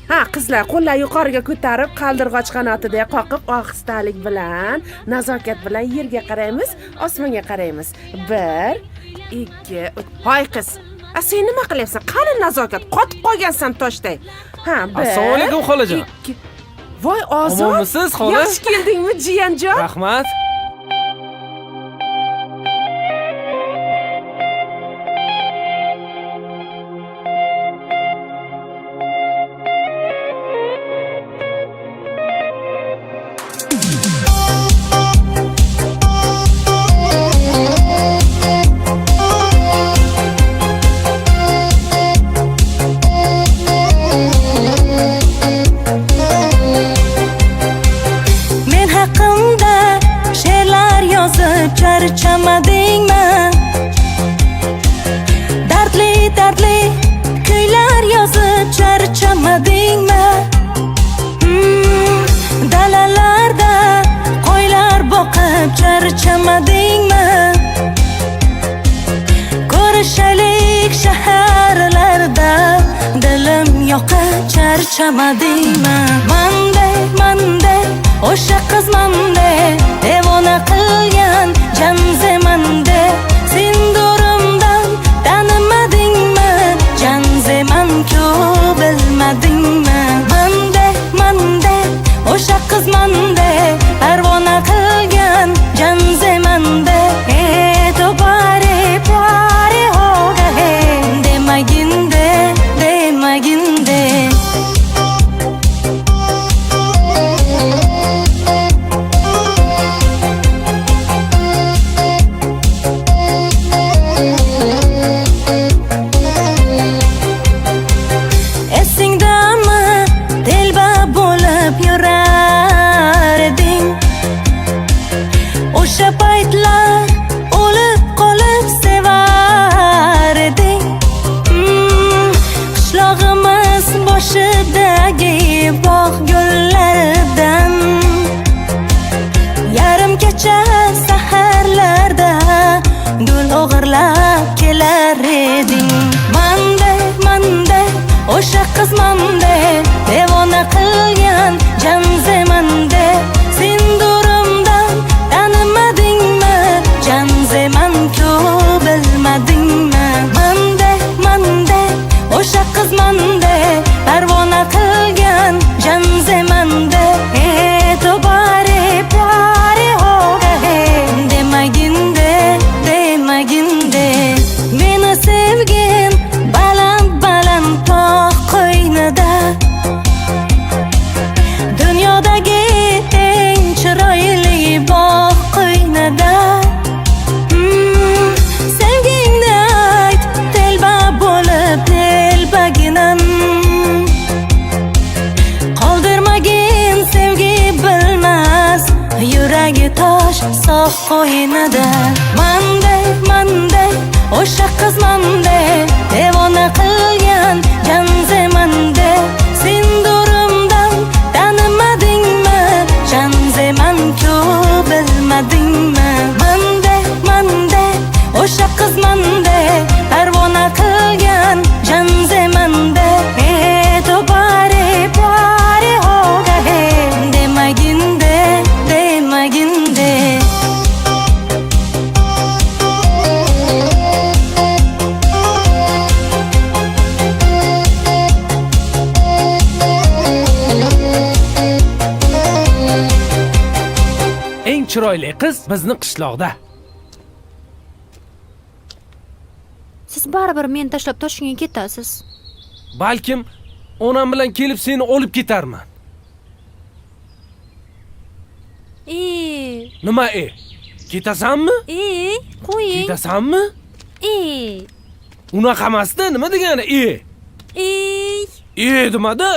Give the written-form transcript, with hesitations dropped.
Ha, qizlar, qo'llar yuqoriga ko'tarib, qaldirg'och qanotida qoqib, ohistalik bilan, nazokat bilan yerga qaraymiz, osmonga qaraymiz. 1, 2, 3. Hoy qiz. Sen nima qilyapsan? Qani nazokat? Qotib qolgansan toshday. Ha, 1. Assalomu alaykum xolajon. Voy, Ozod. Omonmisiz, xola? Yaxshi keldingmi, jiyanjon? Rahmat. Charchamadingmi? Dardli kuylar yozib charchamadingmi? Dalalarda qo'ylar boqib charchamadingmi? Ko'rishalik shaharlarda dilim yoqib charchamadingmi? Mande o'sha qiz mande devona qilgan janzemande sindurimdan tanimadingmi? Janzeman-ku bilmadingmi? Mande o'sha qiz mande parvona qilgan janzemande tobare pare hoga demaginde boshidagi bog' gullaridan yarim kecha saharlarda gul o'g'irlab kelar eding. Mande o'sha qiz mande devona qilgan janzemande sindurimdan tanimadingmi? Janzeman-ku bilmadingmi? Mande o'sha qiz mande parvona qilgan janzemande tobare pare hoga demaginde meni sevgin baland tog' qo'ynida dunyodagi eng chiroyli bog' qo'ynida sevgingni ayt telba bo'lib telbaginam qoldirmagin sevgi bilmas yuragi tosh sof qo'ynida. Mande o'sha qiz mande devona qilgan janzemande sindurimdan tanimadingmi? Janzeman-ku bilmadingmi? Mande o'sha qiz mande parvona qilgan janzemande tobare pare hoga demaginde Eng chiroyli qiz bizni qishloqda. Siz baribir meni tashlab Toshkentga ketasiz. Balkim onam bilan kelib seni olib ketarman. Nima Ketasanmi? Qo'ying. Ketasanmi? Unaqa emasda, nima degani? Demada,